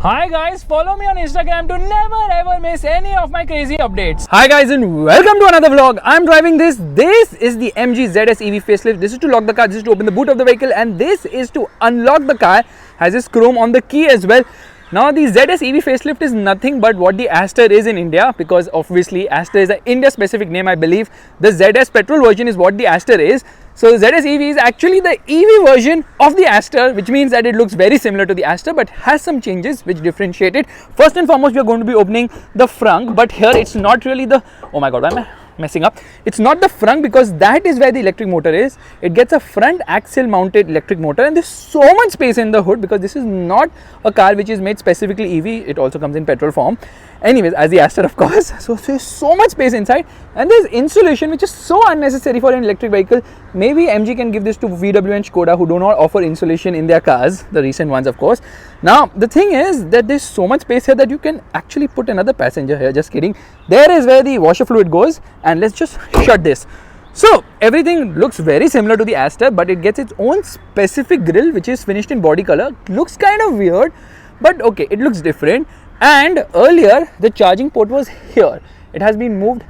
Hi guys, follow me on Instagram to never ever miss any of my crazy updates. Hi guys and welcome to another vlog. I'm driving this. This is the MG ZS EV facelift. This is to lock the car, this is to open the boot of the vehicle, and this is to unlock the car. Has this chrome on the key as well. Now the ZS EV facelift is nothing but what the Aster is in India, because obviously Aster is an India specific name, I believe. The ZS petrol version is what the Aster is. So ZS EV is actually the EV version of the Aster, which means that it looks very similar to the Aster but has some changes which differentiate it. First and foremost, we are going to be opening the frunk, but here it's not really the, oh my god, why am I messing up? It's not the frunk, because that is where the electric motor is. It gets a front axle mounted electric motor, and there's so much space in the hood because this is not a car which is made specifically EV. It also comes in petrol form, anyways, as the Aster of course. So there's so much space inside, and there's insulation which is so unnecessary for an electric vehicle. Maybe MG can give this to VW and Skoda, who do not offer insulation in their cars, the recent ones of course. Now the thing is that there's so much space here that you can actually put another passenger here. Just kidding. There is where the washer fluid goes, and let's just shut this. So everything looks very similar to the Aster, but it gets its own specific grille which is finished in body color. Looks kind of weird, but okay, it looks different. And earlier the charging port was here. It has been moved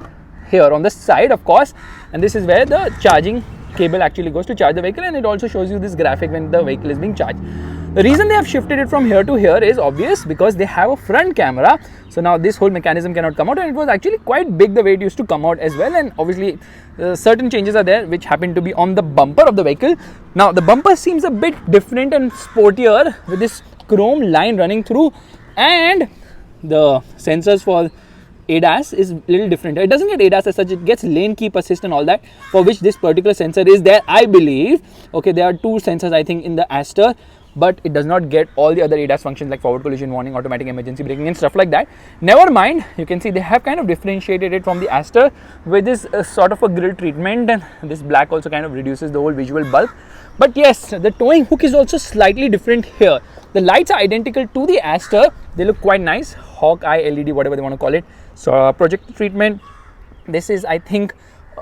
here on the side of course, and this is where the charging cable actually goes to charge the vehicle, and it also shows you this graphic when the vehicle is being charged. The reason they have shifted it from here to here is obvious, because they have a front camera. So now this whole mechanism cannot come out, and it was actually quite big the way it used to come out as well. And obviously certain changes are there which happen to be on the bumper of the vehicle. Now the bumper seems a bit different and sportier with this chrome line running through, and the sensors for ADAS is a little different. It doesn't get ADAS as such, it gets lane keep assist and all that, for which this particular sensor is there, I believe. Okay, there are two sensors I think in the Aster, but it does not get all the other ADAS functions like forward collision warning, automatic emergency braking and stuff like that. Never mind, you can see they have kind of differentiated it from the Aster with this sort of a grille treatment, and this black also kind of reduces the whole visual bulk. But yes, the towing hook is also slightly different here. The lights are identical to the Aster. They look quite nice. Hawkeye LED, whatever they want to call it. So projector treatment. This is, I think,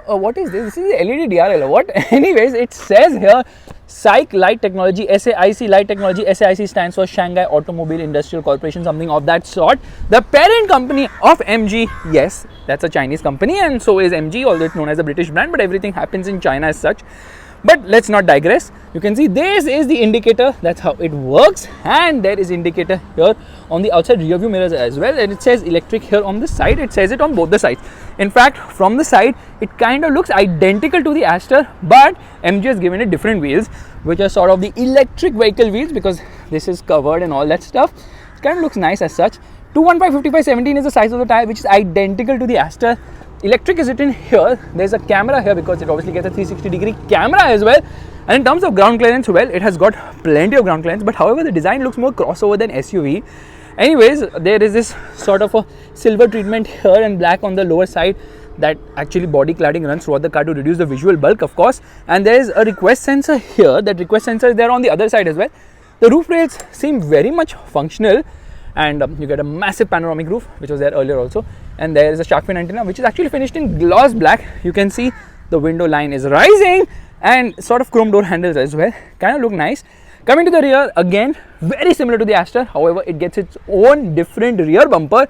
what is this? This is the LED DRL or what? Anyways, it says here SAIC Light Technology, SAIC Light Technology. SAIC stands for Shanghai Automobile Industrial Corporation, something of that sort. The parent company of MG, yes, that's a Chinese company, and so is MG, although it's known as a British brand, but everything happens in China as such. But let's not digress. You can see this is the indicator, that's how it works, and there is indicator here on the outside rear view mirrors as well, and it says electric here on the side. It says it on both the sides. In fact, from the side it kind of looks identical to the Aster, but MG has given it different wheels which are sort of the electric vehicle wheels, because this is covered and all that stuff. It kind of looks nice as such. 215/55/17 is the size of the tire, which is identical to the Aster. Electric is written here. There's a camera here because it obviously gets a 360-degree camera as well. And in terms of ground clearance, well, it has got plenty of ground clearance, but however the design looks more crossover than SUV. Anyways, there is this sort of a silver treatment here and black on the lower side that actually body cladding runs throughout the car to reduce the visual bulk of course. And there is a request sensor here. That request sensor is there on the other side as well. The roof rails seem very much functional, and you get a massive panoramic roof which was there earlier also, and there is a shark fin antenna which is actually finished in gloss black. You can see the window line is rising, and sort of chrome door handles as well, kind of look nice. Coming to the rear, again very similar to the Aster, however it gets its own different rear bumper,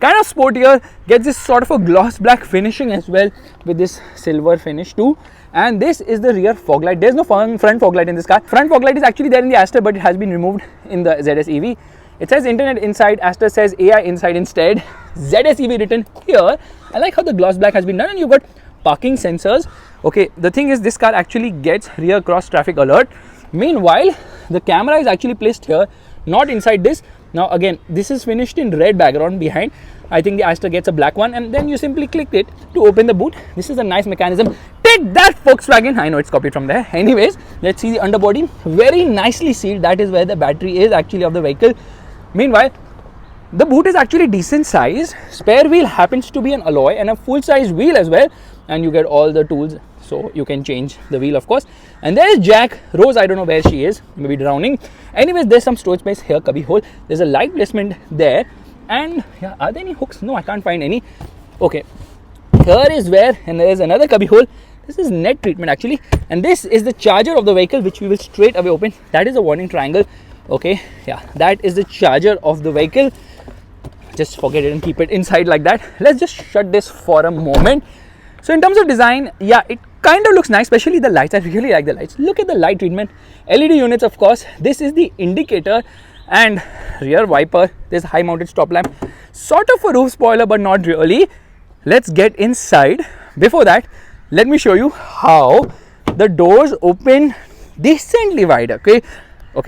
kind of sportier, gets this sort of a gloss black finishing as well with this silver finish too. And this is the rear fog light. There's no front fog light in this car. Front fog light is actually there in the Aster, but it has been removed in the ZS EV. It says internet inside, Aster says AI inside instead. ZS EV written here. I like how the gloss black has been done, and you've got parking sensors. Okay, the thing is this car actually gets rear cross traffic alert. Meanwhile, the camera is actually placed here, not inside this. Now again, this is finished in red background behind. I think the Aster gets a black one, and then you simply click it to open the boot. This is a nice mechanism. Take that, Volkswagen. I know it's copied from there. Anyways, let's see the underbody. Very nicely sealed. That is where the battery is actually of the vehicle. Meanwhile, the boot is actually decent size. Spare wheel happens to be an alloy and a full size wheel as well, and you get all the tools, so you can change the wheel of course. And there is Jack. Rose, I don't know where she is, maybe drowning. Anyways, there's some storage space here, cubby hole. There's a light placement there, and yeah, are there any hooks? No, I can't find any. Okay, here is where, and there is another cubby hole. This is net treatment actually, and this is the charger of the vehicle which we will straight away open. That is a warning triangle. Okay, yeah, that is the charger of the vehicle. Just forget it and keep it inside like that. Let's just shut this for a moment. So in terms of design, yeah, it kind of looks nice, especially the lights. I really like the lights. Look at the light treatment. LED units, of course. This is the indicator and rear wiper. There's high mounted stop lamp, sort of a roof spoiler, but not really. Let's get inside. Before that, let me show you how the doors open decently wide. Okay,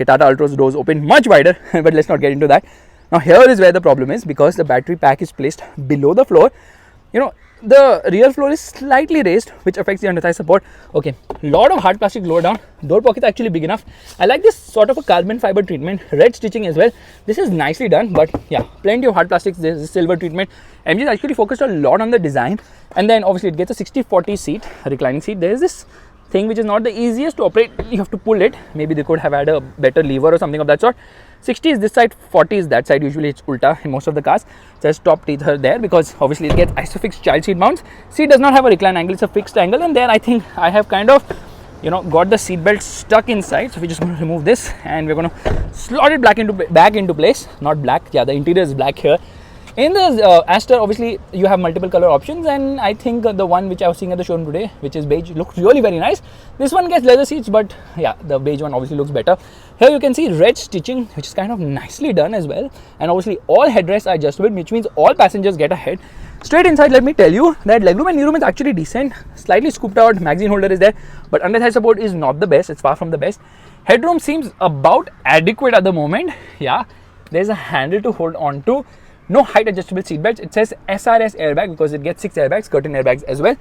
Tata Altro's doors open much wider, but let's not get into that. Now here is where the problem is, because the battery pack is placed below the floor. You know, the rear floor is slightly raised, which affects the under thigh support. Okay, lot of hard plastic lower down. Door pocket actually big enough. I like this sort of a carbon fiber treatment, red stitching as well. This is nicely done, but yeah, plenty of hard plastics. There's a silver treatment. MG is actually focused a lot on the design, and then obviously it gets a 60/40 seat, a reclining seat. There is this thing which is not the easiest to operate. You have to pull it. Maybe they could have had a better lever or something of that sort. 60 is this side, 40 is that side. Usually it's ulta in most of the cars. There's top teeth are there because obviously it gets isofix child seat mounts. Seat does not have a recline angle, it's a fixed angle, and there I think I have kind of, you know, got the seat belt stuck inside. So we're just going to remove this and we're going to slot it back into place. Not black, yeah, the interior is black here. In the Aster, obviously you have multiple color options, and I think the one which I was seeing at the showroom today, which is beige, looks really very nice. This one gets leather seats, but yeah, the beige one obviously looks better. Here you can see red stitching, which is kind of nicely done as well, and obviously all headrests are adjustable, which means all passengers get a head. Straight inside, let me tell you that legroom and kneeroom is actually decent, slightly scooped out, magazine holder is there, but under thigh support is not the best. It's far from the best. Headroom seems about adequate at the moment. Yeah, there's a handle to hold on to. No height adjustable seat belts. It says SRS airbag because it gets 6 airbags, curtain airbags as well.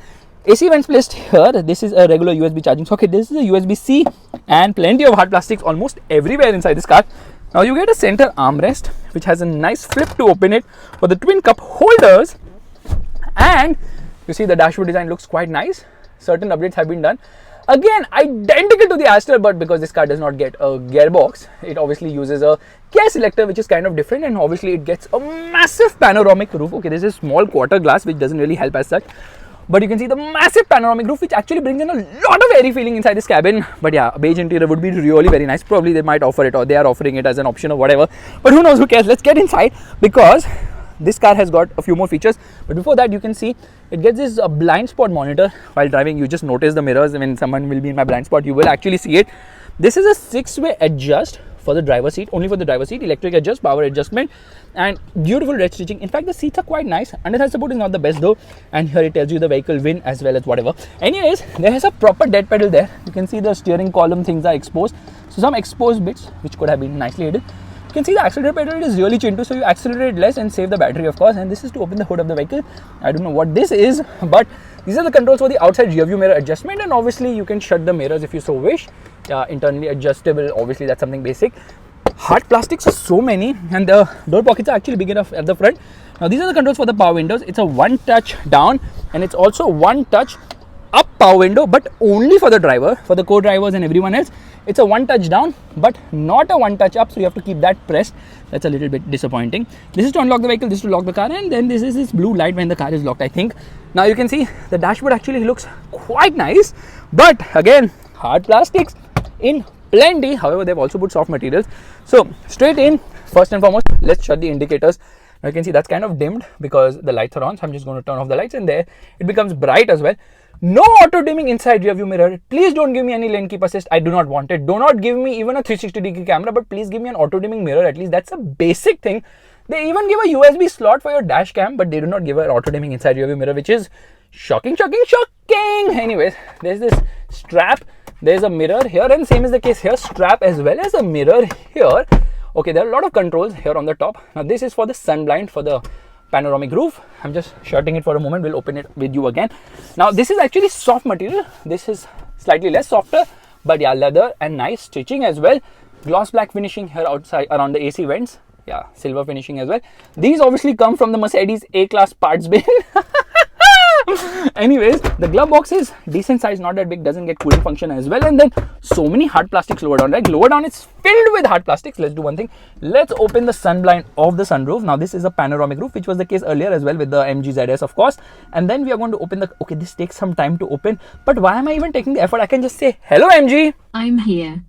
AC vents placed here. This is a regular USB charging socket. This is a USB-C, and plenty of hard plastics almost everywhere inside this car. Now you get a center armrest which has a nice flip to open it for the twin cup holders, and you see the dashboard design looks quite nice. Certain updates have been done. Again, identical to the Aster, but because this car does not get a gearbox, it obviously uses a gear selector, which is kind of different, and obviously it gets a massive panoramic roof. Okay, this is small quarter glass, which doesn't really help as such, but you can see the massive panoramic roof, which actually brings in a lot of airy feeling inside this cabin. But yeah, a beige interior would be really very nice. Probably they might offer it, or they are offering it as an option or whatever, but who knows, who cares. Let's get inside, because this car has got a few more features. But before that, you can see it gets this blind spot monitor. While driving, you just notice the mirrors. When someone will be in my blind spot, you will actually see it. This is a 6-way adjust for the driver's seat, only for the driver's seat, electric adjust, power adjustment, and beautiful red stitching. In fact, the seats are quite nice. Under thigh support is not the best though, and here it tells you the vehicle VIN as well as whatever. Anyways, there is a proper dead pedal there. You can see the steering column things are exposed, so some exposed bits which could have been nicely hidden. You can see the accelerator pedal is really chintu, so you accelerate less and save the battery, of course. And this is to open the hood of the vehicle. I don't know what this is, but these are the controls for the outside rear view mirror adjustment, and obviously you can shut the mirrors if you so wish. Internally adjustable, obviously that's something basic. Hard plastics are so many, and the door pockets are actually big enough at the front. Now these are the controls for the power windows. It's a one touch down, and it's also one touch up power window, but only for the driver. For the co-drivers and everyone else, it's a one touch down, but not a one touch up, so you have to keep that pressed. That's a little bit disappointing. This is to unlock the vehicle, this is to lock the car, and then this is this blue light when the car is locked, I think. Now you can see the dashboard actually looks quite nice, but again, hard plastics in plenty. However, they've also put soft materials. So straight in, first and foremost, let's shut the indicators. Now you can see that's kind of dimmed because the lights are on, so I'm just going to turn off the lights, and there it becomes bright as well. No auto dimming inside rear view mirror. Please don't give me any lane keep assist. I do not want it. Do not give me even a 360-degree camera, but please give me an auto dimming mirror at least. That's a basic thing. They even give a USB slot for your dash cam, but they do not give an auto dimming inside rear view mirror, which is shocking. Anyways, there's this strap. There's a mirror here, and same is the case here. Strap as well as a mirror here. Okay, there are a lot of controls here on the top. Now this is for the sun blind for the panoramic roof. I'm just shutting it for a moment. We'll open it with you again. Now this is actually soft material. This is slightly less softer, but yeah, leather and nice stitching as well. Gloss black finishing here outside around the AC vents. Yeah, silver finishing as well. These obviously come from the Mercedes A-class parts bin. Anyways, the glove box is decent size, not that big, doesn't get cooling function as well. And then so many hard plastics lower down, right? Lower down it's filled with hard plastics. Let's do one thing. Let's open the sun blind of the sunroof. Now this is a panoramic roof, which was the case earlier as well with the MG ZS, of course. And then we are going to open the, okay, this takes some time to open, but why am I even taking the effort? I can just say, hello MG, I'm here.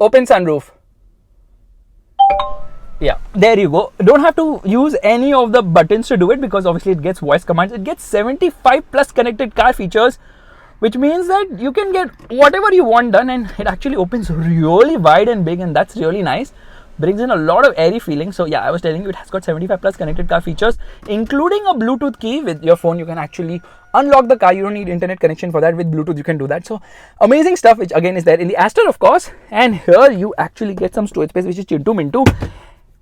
open sunroof. Yeah, there you go. Don't have to use any of the buttons to do it because obviously it gets voice commands. It gets 75 plus connected car features, which means that you can get whatever you want done, and it actually opens really wide and big, and that's really nice. Brings in a lot of airy feeling. So yeah, I was telling you, it has got 75 plus connected car features, including a Bluetooth key. With your phone you can actually unlock the car. You don't need internet connection for that. With Bluetooth you can do that. So amazing stuff, which again is there in the Aster, of course. And here you actually get some storage space, which is Chintu Mintu.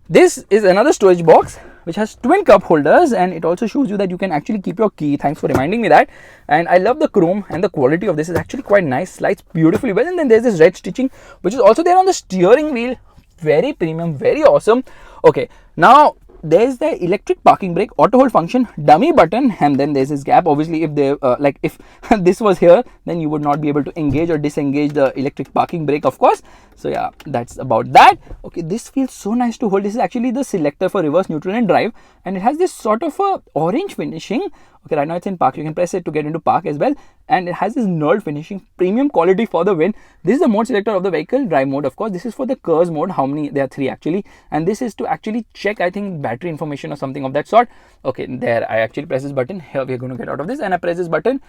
This is another storage box which has twin cup holders, and it also shows you that you can actually keep your key. Thanks for reminding me that. And I love the chrome, and the quality of this is actually quite nice. Slides beautifully well. And then there's this red stitching which is also there on the steering wheel. Very premium, very awesome. Okay, now there's the electric parking brake, auto hold function, dummy button, and then there's this gap. Obviously if they if this was here, then you would not be able to engage or disengage the electric parking brake, of course. So yeah, that's about that. Okay, this feels so nice to hold. This is actually the selector for reverse, neutral and drive, and it has this sort of a orange finishing. Okay, right now it's in park. You can press it to get into park as well, and it has this knurled finishing, premium quality for the win. This is the mode selector of the vehicle, drive mode, of course. This is for the cruise mode. How many? There are 3 actually, and this is to actually check, I think, battery information or something of that sort. Okay, there I actually press this button. Here we are going to get out of this, and I press this button,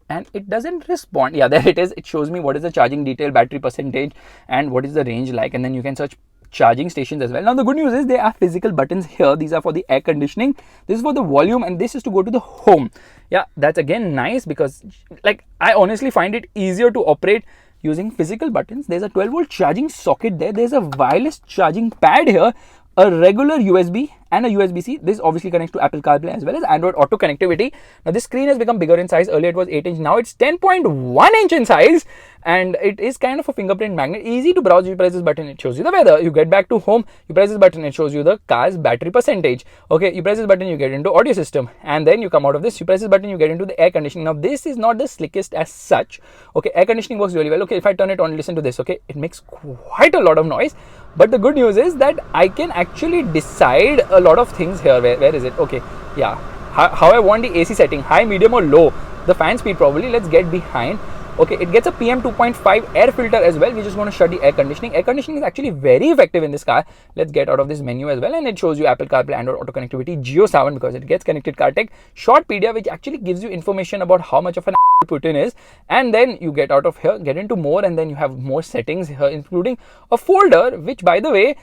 and it doesn't respond. Yeah, there it is. It shows me what is the charging detail, battery percentage, and what is the range like, and then you can search charging stations as well. Now the good news is there are physical buttons here. These are for the air conditioning, this is for the volume, and this is to go to the home. Yeah, that's again nice because like I honestly find it easier to operate using physical buttons. There's a 12-volt charging socket there. There's a wireless charging pad here, a regular USB and a USB-C. This obviously connects to Apple CarPlay as well as Android Auto connectivity. Now this screen has become bigger in size. Earlier it was 8 inch, now it's 10.1 inch in size, and it is kind of a fingerprint magnet. Easy to browse. You press this button, it shows you the weather. You get back to home, you press this button, it shows you the car's battery percentage. Okay, you press this button, you get into audio system, and then you come out of this, you press this button, you get into the air conditioning. Now this is not the slickest as such. Okay, air conditioning works really well. Okay, if I turn it on, listen to this. Okay, it makes quite a lot of noise, but the good news is that I can actually decide a lot of things here. Where is it? Okay, yeah, how I want the AC setting, high, medium or low, the fan speed probably. Let's get behind. Okay, it gets a PM 2.5 air filter as well. We're just going to shut the air conditioning. Air conditioning is actually very effective in this car. Let's get out of this menu as well, and it shows you Apple CarPlay, Android Auto connectivity, Geo 7 because it gets connected car tech, Shortpedia, which actually gives you information about how much of an Putin is, and then you get out of here, get into more, and then you have more settings here, including a folder, which by the way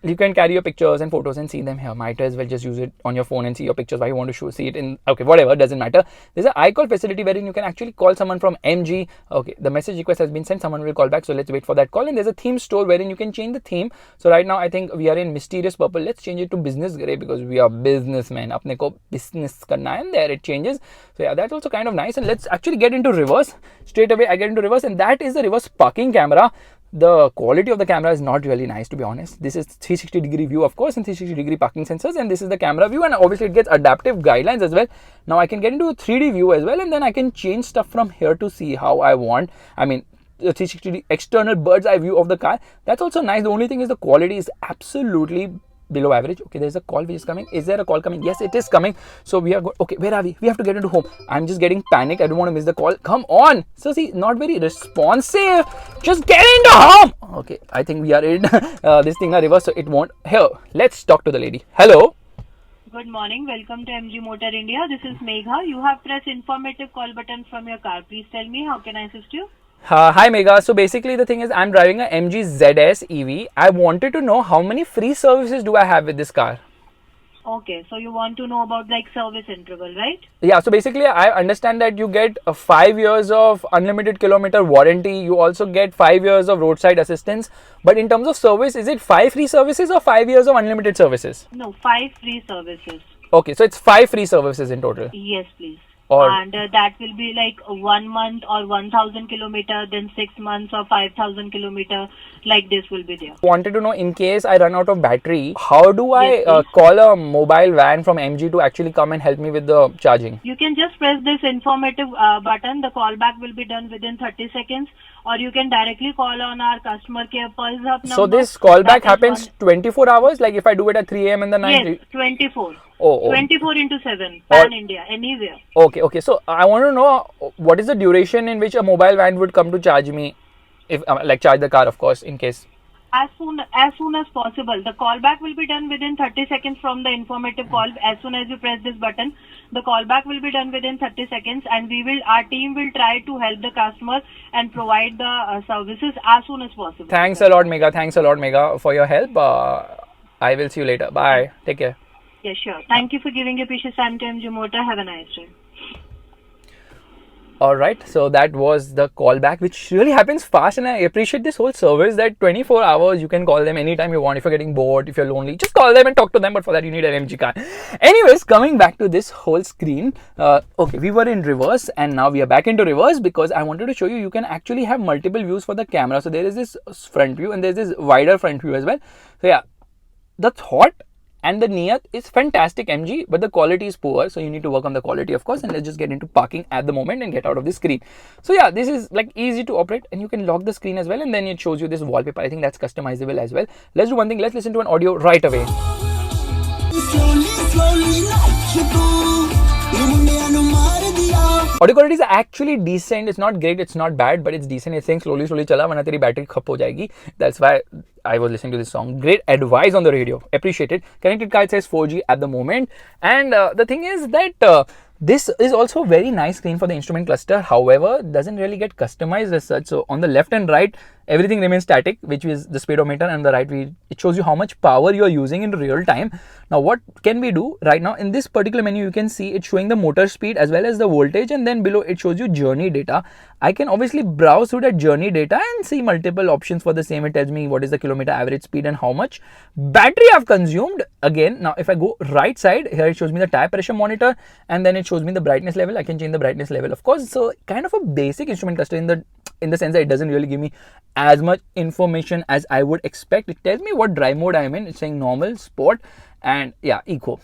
you can carry your pictures and photos and see them here. Might as well just use it on your phone and see your pictures while you want to see it in, okay, whatever, doesn't matter. There's an iCall facility wherein you can actually call someone from MG. Okay, the message request has been sent, someone will call back, so let's wait for that call. And there's a theme store wherein you can change the theme. So right now I think we are in mysterious purple. Let's change it to business gray because we are businessmen, apne ko business karna hai, and there it changes. So yeah, that's also kind of nice. And let's actually get into reverse. Straight away I get into reverse, and that is the reverse parking camera. The quality of the camera is not really nice, to be honest. This is 360-degree view, of course, and 360-degree parking sensors, and this is the camera view, and obviously it gets adaptive guidelines as well. Now I can get into a 3D view as well, and then I can change stuff from here to see how I want. I mean, the 360 external bird's eye view of the car. That's also nice. The only thing is the quality is absolutely below average. Okay, there's a call which is coming. Is there a call coming? Yes, it is coming. So we are good. Okay, where are we? We have to get into home. I'm just getting panicked. I don't want to miss the call. Come on. So see, not very responsive. Just get into home. Okay, I think we are in this thing are reverse, so it won't. Here, let's talk to the lady. Hello. Good morning. Welcome to MG Motor India. This is Megha. You have pressed informative call button from your car. Please tell me, how can I assist you? Hi Megha. So basically the thing is, I'm driving a MG ZS EV. I wanted to know how many free services do I have with this car? Okay, so you want to know about like service interval, right? Yeah, so basically I understand that you get 5 years of unlimited kilometer warranty. You also get 5 years of roadside assistance. But in terms of service, is it 5 free services or 5 years of unlimited services? No, 5 free services. Okay, so it's 5 free services in total. Yes, please. And that will be like 1 month or 1,000 kilometer, then 6 months or 5,000 kilometer, like this will be there. Wanted to know, in case I run out of battery, how do I call a mobile van from MG to actually come and help me with the charging? You can just press this informative button. The callback will be done within 30 seconds. Or you can directly call on our customer care Pulse Hub number. So this callback happens 24 hours? Like if I do it at 3 a.m. in the night? Yes, 24. Oh. 24 into 7, pan India, anywhere. Okay. So I want to know what is the duration in which a mobile van would come to charge me, if like charge the car, of course, in case. as soon as possible. The callback will be done within 30 seconds from the informative call. As soon as you press this button, the callback will be done within 30 seconds, and our team will try to help the customer and provide the services as soon as possible. Thanks a lot, Megha. Thanks a lot, Megha, for your help. I will see you later. Bye. Take care. Yeah, sure. Thank you for giving your precious time to MG Motor. Have a nice day. Alright, so that was the callback, which really happens fast, and I appreciate this whole service that 24 hours you can call them anytime you want. If you're getting bored, if you're lonely, just call them and talk to them, but for that you need an MG car. Anyways, coming back to this whole screen, okay, we were in reverse and now we are back into reverse because I wanted to show you can actually have multiple views for the camera. So there is this front view and there's this wider front view as well. So yeah, the thought and the niyat is fantastic, MG, but the quality is poor, so you need to work on the quality, of course. And let's just get into parking at the moment and get out of the screen. So yeah, this is like easy to operate, and you can lock the screen as well, and then it shows you this wallpaper. I think that's customizable as well. Let's do one thing. Let's listen to an audio right away. Audio quality is actually decent. It's not great, it's not bad, but it's decent. It's saying slowly chala, वरना तेरी battery खप हो जाएगी. That's why I was listening to this song. Great advice on the radio. Appreciate it. Connected car, it says 4G at the moment. And the thing is that this is also a very nice screen for the instrument cluster. However, doesn't really get customized as such. So on the left and right, everything remains static, which is the speedometer, and the right, it shows you how much power you are using in real time. Now, what can we do right now? In this particular menu, you can see it's showing the motor speed as well as the voltage, and then below it shows you journey data. I can obviously browse through that journey data and see multiple options for the same. It tells me what is the kilometer average speed and how much battery I've consumed. Again, now if I go right side, here it shows me the tire pressure monitor, and then it shows me the brightness level. I can change the brightness level, of course. So kind of a basic instrument cluster in the sense that it doesn't really give me as much information as I would expect. It tells me what drive mode I'm in. It's saying normal, sport, and yeah, eco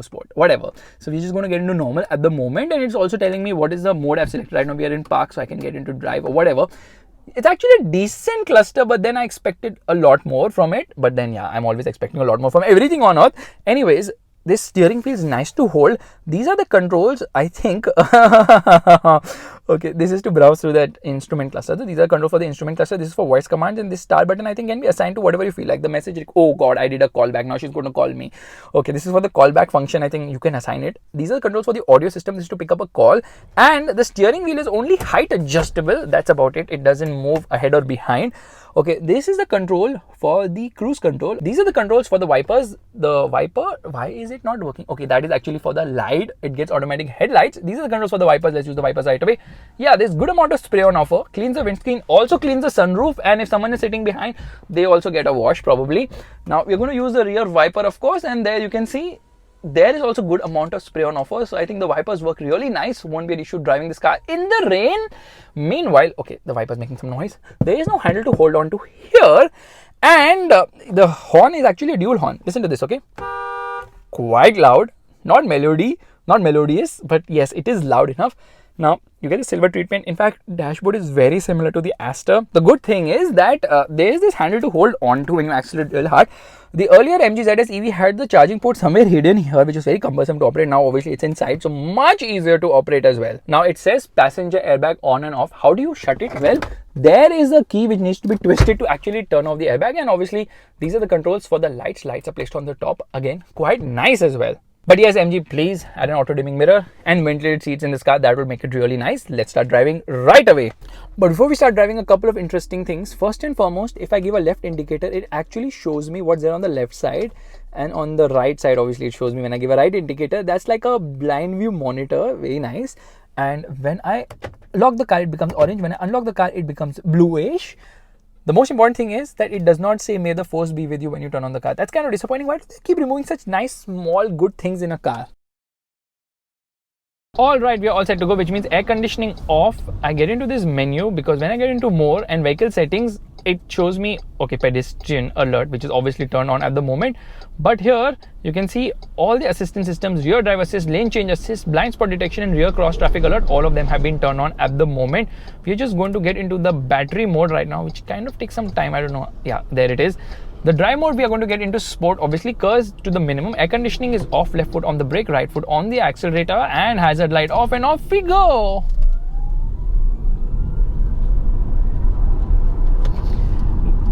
sport, whatever. So we're just going to get into normal at the moment, and it's also telling me what is the mode I've selected. Right now we are in park, so I can get into drive or whatever. It's actually a decent cluster, but then I expected a lot more from it. But then yeah, I'm always expecting a lot more from everything on earth. Anyways, this steering feels nice to hold. These are the controls, I think. Okay, this is to browse through that instrument cluster. So these are controls for the instrument cluster. This is for voice commands, and this start button I think can be assigned to whatever you feel like. The message, oh god, I did a callback, now she's going to call me. Okay, this is for the callback function. I think you can assign it. These are the controls for the audio system. This is to pick up a call, and the steering wheel is only height adjustable. That's about it. It doesn't move ahead or behind. Okay, this is the control for the cruise control. These are the controls for the wipers. The wiper, why is it not working? Okay, that is actually for the light. It gets automatic headlights. These are the controls for the wipers. Let's use the wipers right away. Yeah, there's good amount of spray on offer. Cleans the windscreen, also cleans the sunroof, and if someone is sitting behind, they also get a wash probably. Now we're going to use the rear wiper, of course, and there you can see there is also good amount of spray on offer. So I think the wipers work really nice. Won't be an issue driving this car in the rain. Meanwhile, okay, the wiper's making some noise. There is no handle to hold on to here, and the horn is actually a dual horn. Listen to this, okay? Quite loud, not melodious, but yes, it is loud enough. Now you get a silver treatment. In fact, dashboard is very similar to the Aster. The good thing is that there is this handle to hold on to when you accelerate real hard. The earlier MG ZS EV had the charging port somewhere hidden here, which is very cumbersome to operate. Now obviously it's inside, so much easier to operate as well. Now it says passenger airbag on and off. How do you shut it? Well, there is a key which needs to be twisted to actually turn off the airbag, and obviously these are the controls for the lights. Lights are placed on the top. Again, quite nice as well. But yes, MG, please add an auto dimming mirror and ventilated seats in this car. That would make it really nice. Let's start driving right away. But before we start driving, a couple of interesting things. First and foremost, if I give a left indicator, it actually shows me what's there on the left side, and on the right side, obviously it shows me when I give a right indicator. That's like a blind view monitor. Very nice. And when I lock the car, it becomes orange. When I unlock the car, it becomes bluish. The most important thing is that it does not say "May the force be with you" when you turn on the car. That's kind of disappointing. Why do they keep removing such nice, small, good things in a car? Alright, we are all set to go, which means air conditioning off. I get into this menu because when I get into more and vehicle settings, it shows me, okay, pedestrian alert, which is obviously turned on at the moment. But here you can see all the assistance systems, rear drive assist, lane change assist, blind spot detection, and rear cross traffic alert. All of them have been turned on at the moment. We're just going to get into the battery mode right now, which kind of takes some time. I don't know. Yeah, there it is. The drive mode, we are going to get into sport, obviously curves to the minimum. Air conditioning is off, left foot on the brake, right foot on the accelerator, and hazard light off, and off we go.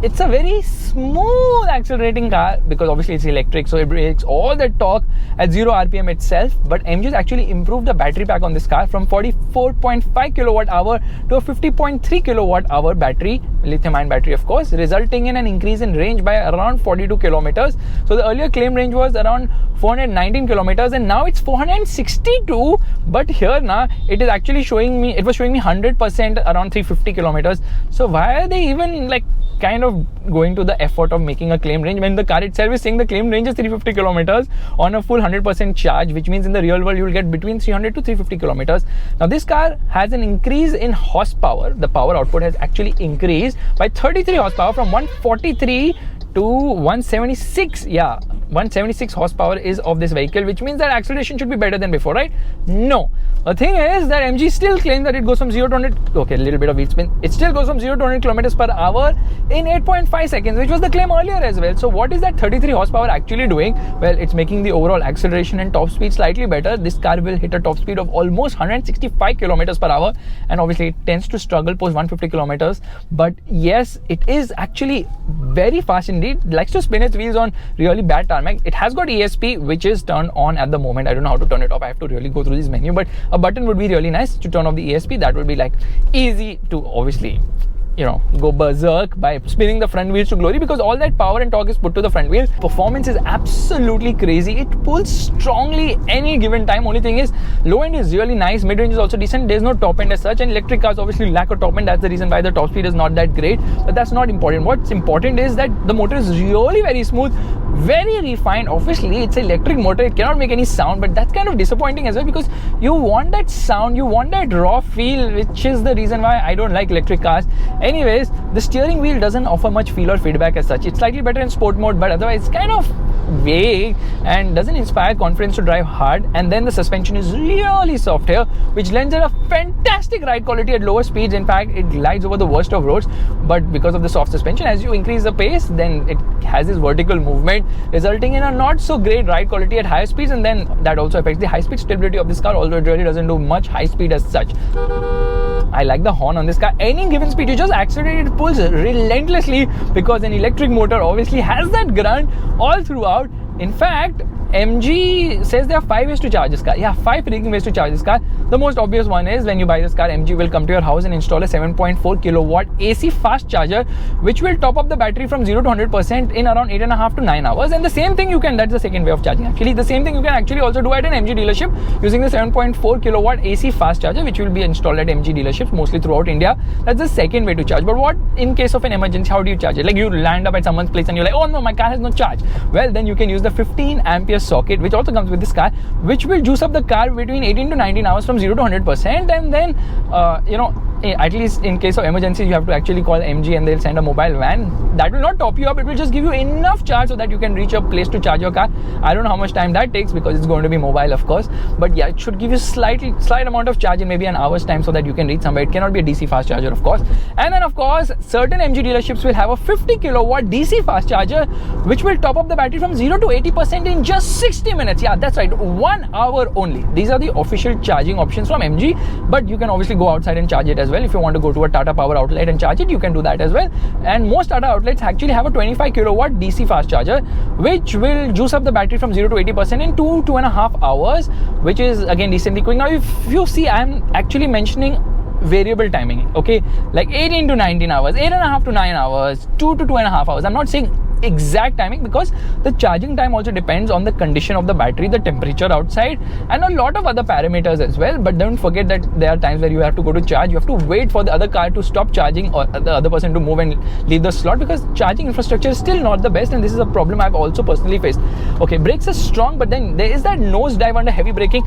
it's a very smooth accelerating car because obviously it's electric, so it breaks all the torque at 0 RPM itself. But MG has actually improved the battery pack on this car from 44.5 kilowatt hour to a 50.3 kilowatt hour battery, lithium ion battery of course, resulting in an increase in range by around 42 kilometers. So the earlier claim range was around 419 kilometers and now it's 462, but here now it is actually showing me, it was showing me 100% around 350 kilometers. So why are they even like kind of going to the effort of making a claim range when the car itself is saying the claim range is 350 kilometers on a full 100% charge, which means in the real world you will get between 300 to 350 kilometers. Now this car has an increase in horsepower. The power output has actually increased by 33 horsepower from 143 to 176. 176 horsepower is of this vehicle, which means that acceleration should be better than before, right? No. The thing is that MG still claims that it goes from 0 to 100, okay, a little bit of wheel spin. It still goes from 0 to 100 kilometers per hour in 8.5 seconds, which was the claim earlier as well. So what is that 33 horsepower actually doing? Well, it's making the overall acceleration and top speed slightly better. This car will hit a top speed of almost 165 kilometers per hour, and obviously it tends to struggle post 150 kilometers. But yes, it is actually very fast indeed. It likes to spin its wheels on really bad tarmac. It has got ESP, which is turned on at the moment. I don't know how to turn it off. I have to really go through this menu, but a button would be really nice to turn off the ESP. That would be like easy to obviously, you know, go berserk by spinning the front wheels to glory, because all that power and torque is put to the front wheels. Performance is absolutely crazy. It pulls strongly any given time. Only thing is, low end is really nice, mid range is also decent. There's no top end as such, and electric cars obviously lack a top end. That's the reason why the top speed is not that great, but that's not important. What's important is that the motor is really very smooth, very refined. Obviously it's an electric motor, it cannot make any sound, but that's kind of disappointing as well, because you want that sound, you want that raw feel, which is the reason why I don't like electric cars. Anyways, the steering wheel doesn't offer much feel or feedback as such. It's slightly better in sport mode, but otherwise it's kind of vague and doesn't inspire confidence to drive hard. And then the suspension is really soft here, which lends it a fantastic ride quality at lower speeds. In fact, it glides over the worst of roads, but because of the soft suspension, as you increase the pace, then it has this vertical movement, resulting in a not so great ride quality at higher speeds, and then that also affects the high speed stability of this car, although it really doesn't do much high speed as such. I like the horn on this car. Any given speed you just accelerate, it pulls relentlessly, because an electric motor obviously has that grunt all throughout. In fact, MG says there are 5 ways to charge this car. Yeah, 5 freaking ways to charge this car. The most obvious one is when you buy this car, MG will come to your house and install a 7.4 kilowatt AC fast charger, which will top up the battery from 0 to 100% in around 8.5 to 9 hours. And the same thing you can, that's the second way of charging actually. The same thing you can actually also do at an MG dealership using the 7.4 kilowatt AC fast charger, which will be installed at MG dealerships mostly throughout India. That's the second way to charge. But what in case of an emergency, how do you charge it? Like you land up at someone's place and you're like, oh no, my car has no charge. Well, then you can use the 15 ampere socket, which also comes with this car, which will juice up the car between 18 to 19 hours from 0 to 100%. And then you know, at least in case of emergencies, you have to actually call MG and they'll send a mobile van. That will not top you up, it will just give you enough charge so that you can reach a place to charge your car. I don't know how much time that takes because it's going to be mobile of course, but yeah, it should give you slight amount of charge in maybe an hour's time so that you can reach somewhere. It cannot be a DC fast charger of course. And then of course, certain MG dealerships will have a 50 kilowatt DC fast charger, which will top up the battery from 0 to 80% in just 60 minutes. Yeah, that's right, 1 hour only. These are the official charging options from MG, but you can obviously go outside and charge it as well. If you want to go to a Tata power outlet and charge it, you can do that as well. And most Tata outlets actually have a 25 kilowatt DC fast charger, which will juice up the battery from 0 to 80% in 2.5 hours, which is again decently quick. Now if you see, I'm actually mentioning variable timing, okay, like 18 to 19 hours, 8.5 to 9 hours, 2 to 2.5 hours. I'm not saying exact timing because the charging time also depends on the condition of the battery, the temperature outside, and a lot of other parameters as well. But don't forget that there are times where you have to go to charge, you have to wait for the other car to stop charging or the other person to move and leave the slot, because charging infrastructure is still not the best, and this is a problem I've also personally faced. Okay, brakes are strong, but then there is that nose dive under heavy braking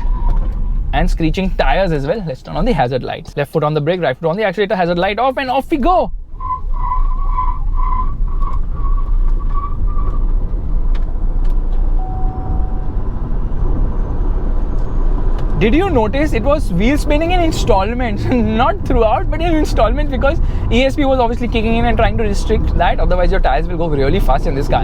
and screeching tires as well. Let's turn on the hazard lights. Left foot on the brake, right foot on the accelerator, hazard light off, and off we go. Did you notice it was wheel spinning in installments? Not throughout, but in installments, because ESP was obviously kicking in and trying to restrict that. Otherwise, your tires will go really fast in this car.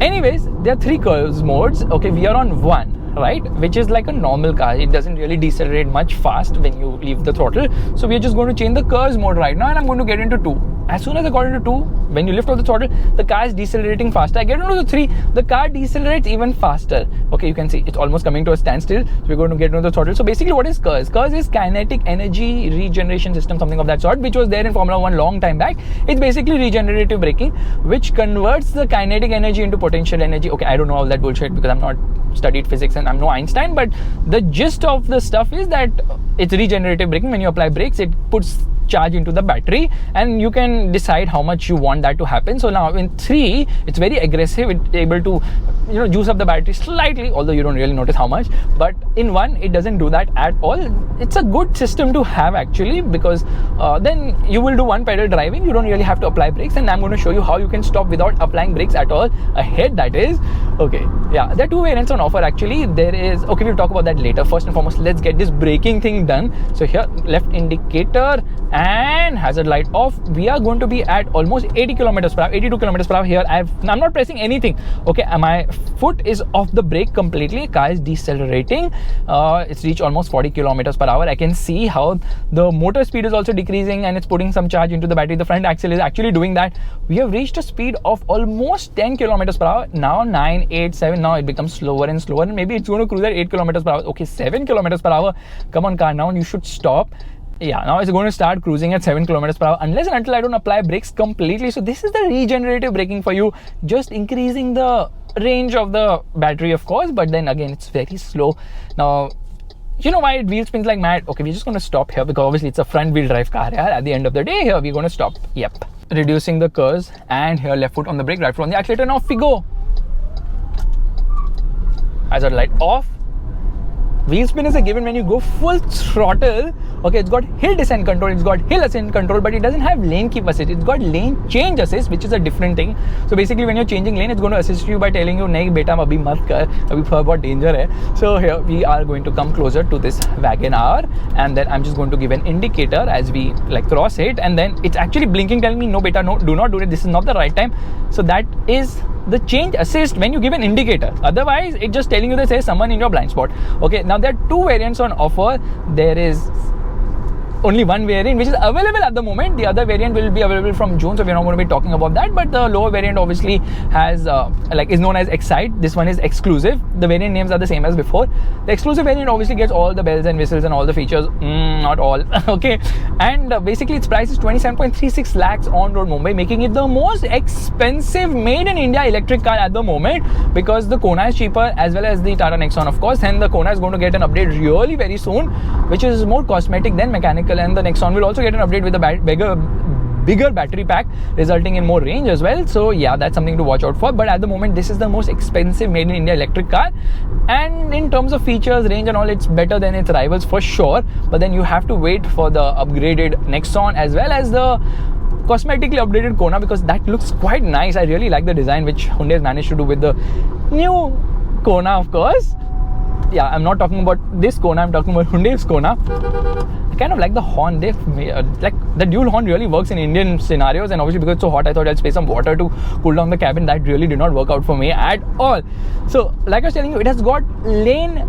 Anyways, there are 3 curves modes. Okay, we are on 1. right, which is like a normal car. It doesn't really decelerate much fast when you leave the throttle. So we are just going to change the curves mode right now, and I'm going to get into 2. As soon as I got into 2, when you lift off the throttle, the car is decelerating faster. I get into the 3, the car decelerates even faster. Okay, you can see it's almost coming to a standstill. So we're going to get into the throttle. So basically, what is KERS? KERS is kinetic energy regeneration system, something of that sort, which was there in Formula 1 long time back. It's basically regenerative braking, which converts the kinetic energy into potential energy. Okay, I don't know all that bullshit because I'm not studied physics and I'm no Einstein, but the gist of the stuff is that it's regenerative braking. When you apply brakes, it puts charge into the battery, and you can decide how much you want that to happen. So now in 3, it's very aggressive. It's able to, juice up the battery slightly, although you don't really notice how much. But in 1, it doesn't do that at all. It's a good system to have actually, because then you will do one pedal driving. You don't really have to apply brakes, and I'm going to show you how you can stop without applying brakes at all. Ahead, that is. Okay, yeah, there are 2 variants on offer actually. There is, okay, we'll talk about that later. First and foremost, let's get this braking thing done. So here, left indicator and hazard light off. We are going to be at almost 80 kilometers per hour, 82 kilometers per hour here. I'm not pressing anything. Okay, my foot is off the brake completely. Car is decelerating. It's reached almost 40 kilometers per hour. I can see how the motor speed is also decreasing, and it's putting some charge into the battery. The front axle is actually doing that. We have reached a speed of almost 10 kilometers per hour. Now 9, 8, 7. Now it becomes slower and slower, and maybe it's going to cruise at 8 kilometers per hour. Okay, 7 kilometers per hour. Come on, car, now you should stop. Yeah, now it's going to start cruising at 7 kilometers per hour unless and until I don't apply brakes completely. So this is the regenerative braking for you, just increasing the range of the battery, of course, but then again, it's very slow. Now, you know why it wheel spins like mad? Okay, we're just going to stop here because obviously it's a front wheel drive car. Yeah? At the end of the day, here we're going to stop. Yep. Reducing the KERS, and here left foot on the brake, right foot on the accelerator. Now we go. Hazard light off. Wheel spin is a given when you go full throttle. Okay, it's got hill descent control, it's got hill ascent control, but it doesn't have lane keep assist. It's got lane change assist, which is a different thing. So basically, when you're changing lane, it's going to assist you by telling you, "Nahi beta, abhi mat kar, abhi bahut danger hai." So here we are going to come closer to this wagon R, and then I'm just going to give an indicator as we cross it, and then it's actually blinking, telling me, "No beta, no, do not do it. This is not the right time." So that is the change assist when you give an indicator. Otherwise, it's just telling you that there's someone in your blind spot. Okay, now there are 2 variants on offer. There is only one variant which is available at the moment. The other variant will be available from June, so we're not going to be talking about that. But the lower variant obviously has is known as Excite. This one is exclusive. The variant names are the same as before. The exclusive variant obviously gets all the bells and whistles and all the features. Not all. Okay, and basically its price is 27.36 lakhs on road Mumbai, making it the most expensive made in India electric car at the moment, because the Kona is cheaper as well as the Tata Nexon, of course, and the Kona is going to get an update really very soon, which is more cosmetic than mechanical, and the Nexon will also get an update with a bigger battery pack, resulting in more range as well. So yeah, that's something to watch out for. But at the moment, this is the most expensive made in India electric car, and in terms of features, range and all, it's better than its rivals for sure. But then you have to wait for the upgraded Nexon as well as the cosmetically updated Kona, because that looks quite nice. I really like the design which Hyundai has managed to do with the new Kona, of course. Yeah, I'm not talking about this Kona, I'm talking about Hyundai's Kona. I kind of like the horn. They've like the dual horn really works in Indian scenarios, and obviously because it's so hot, I thought I'd spray some water to cool down the cabin. That really did not work out for me at all. So like I was telling you, it has got lane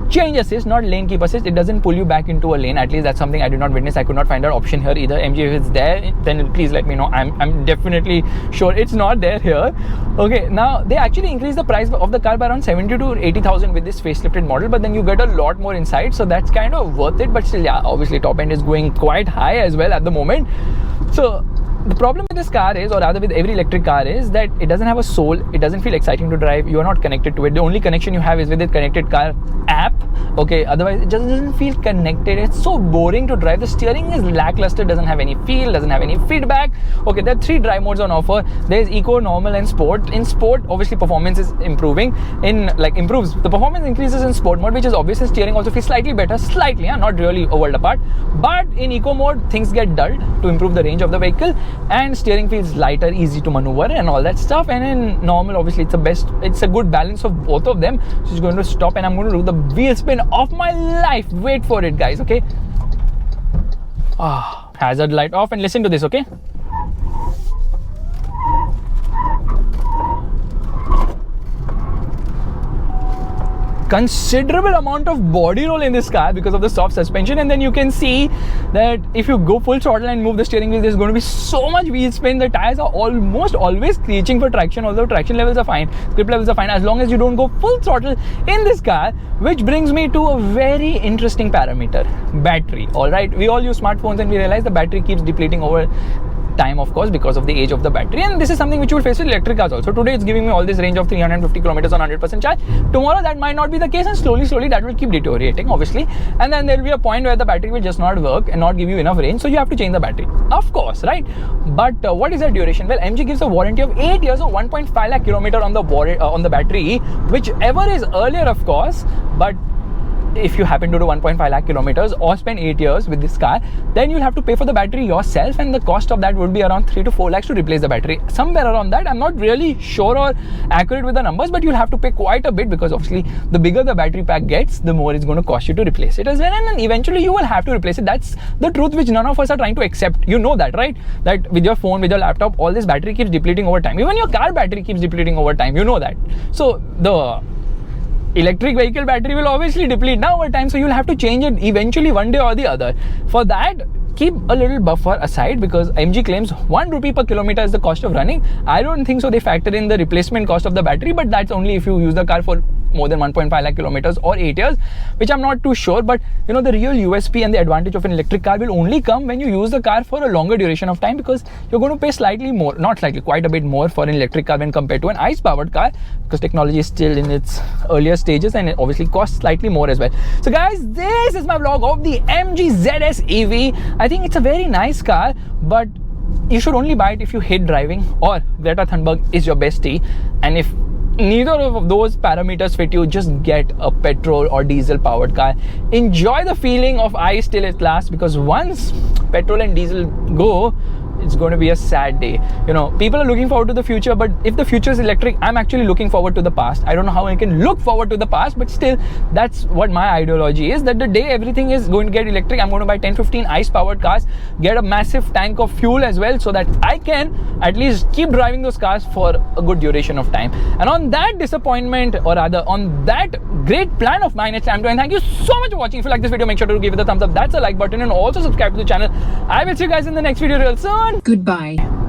change assist, not lane keep assist. It doesn't pull you back into a lane. At least that's something I did not witness. I could not find that option here either. MG, if it's there, then please let me know. I'm definitely sure it's not there here. Okay, now they actually increased the price of the car by around 70 to 80,000 with this facelifted model, but then you get a lot more inside, so that's kind of worth it. But still, yeah, obviously top end is going quite high as well at the moment. So the problem with this car is, or rather with every electric car, is that it doesn't have a soul. It doesn't feel exciting to drive. You are not connected to it. The only connection you have is with the connected car app. Okay, otherwise it just doesn't feel connected. It's so boring to drive. The steering is lackluster, doesn't have any feel, doesn't have any feedback. Okay, there are 3 drive modes on offer. There's Eco, Normal and Sport. In Sport, obviously performance is improving. Improves. The performance increases in Sport mode, which is obviously steering also feels slightly better. Slightly, not really a world apart. But in Eco mode, things get dulled to improve the range of the vehicle, and steering feels lighter, easy to maneuver and all that stuff. And in Normal, obviously it's a good balance of both of them. So it's going to stop, and I'm going to do the wheel spin of my life. Wait for it, guys. Okay, hazard light off, and listen to this. Okay, considerable amount of body roll in this car because of the soft suspension. And then you can see that if you go full throttle and move the steering wheel, there's going to be so much wheel spin. The tires are almost always screeching for traction, although traction levels are fine, grip levels are fine, as long as you don't go full throttle in this car. Which brings me to a very interesting parameter: battery. All right, we all use smartphones and we realize the battery keeps depleting over time, of course, because of the age of the battery. And this is something which you will face with electric cars also. Today it's giving me all this range of 350 kilometers on 100% charge. Tomorrow that might not be the case, and slowly that will keep deteriorating, obviously. And then there will be a point where the battery will just not work and not give you enough range, so you have to change the battery, of course, right? But what is the duration? Well, MG gives a warranty of 8 years or 1.5 lakh kilometer on the battery, whichever is earlier, of course. But if you happen to do 1.5 lakh kilometers or spend 8 years with this car, then you'll have to pay for the battery yourself, and the cost of that would be around 3 to 4 lakhs to replace the battery. Somewhere around that. I'm not really sure or accurate with the numbers, but you'll have to pay quite a bit, because obviously the bigger the battery pack gets, the more it's going to cost you to replace it as well. And then eventually you will have to replace it. That's the truth which none of us are trying to accept. You know that, right? That with your phone, with your laptop, all this battery keeps depleting over time. Even your car battery keeps depleting over time. You know that. So the electric vehicle battery will obviously deplete now over time, so you'll have to change it eventually one day or the other. For that, keep a little buffer aside, because MG claims 1 rupee per kilometer is the cost of running. I don't think so they factor in the replacement cost of the battery, but that's only if you use the car for more than 1.5 lakh kilometers or 8 years, which I'm not too sure. But you know, the real USP and the advantage of an electric car will only come when you use the car for a longer duration of time, because you're going to pay slightly more, not slightly, quite a bit more for an electric car when compared to an ICE powered car, because technology is still in its earlier stages and it obviously costs slightly more as well. So guys, this is my vlog of the MG ZS EV. I think it's a very nice car, but you should only buy it if you hate driving or Greta Thunberg is your bestie. And if neither of those parameters fit you, just get a petrol or diesel powered car. Enjoy the feeling of ICE till it lasts, because once petrol and diesel go, it's going to be a sad day. You know, people are looking forward to the future, but if the future is electric, I'm actually looking forward to the past. I don't know how I can look forward to the past, but still, that's what my ideology is, that the day everything is going to get electric, I'm going to buy 10-15 ICE powered cars, get a massive tank of fuel as well, so that I can at least keep driving those cars for a good duration of time. And on that disappointment, or rather on that great plan of mine, it's time to end. Thank you so much for watching. If you like this video, make sure to give it a thumbs up. That's a like button, and also subscribe to the channel. I will see you guys in the next video real soon. Goodbye.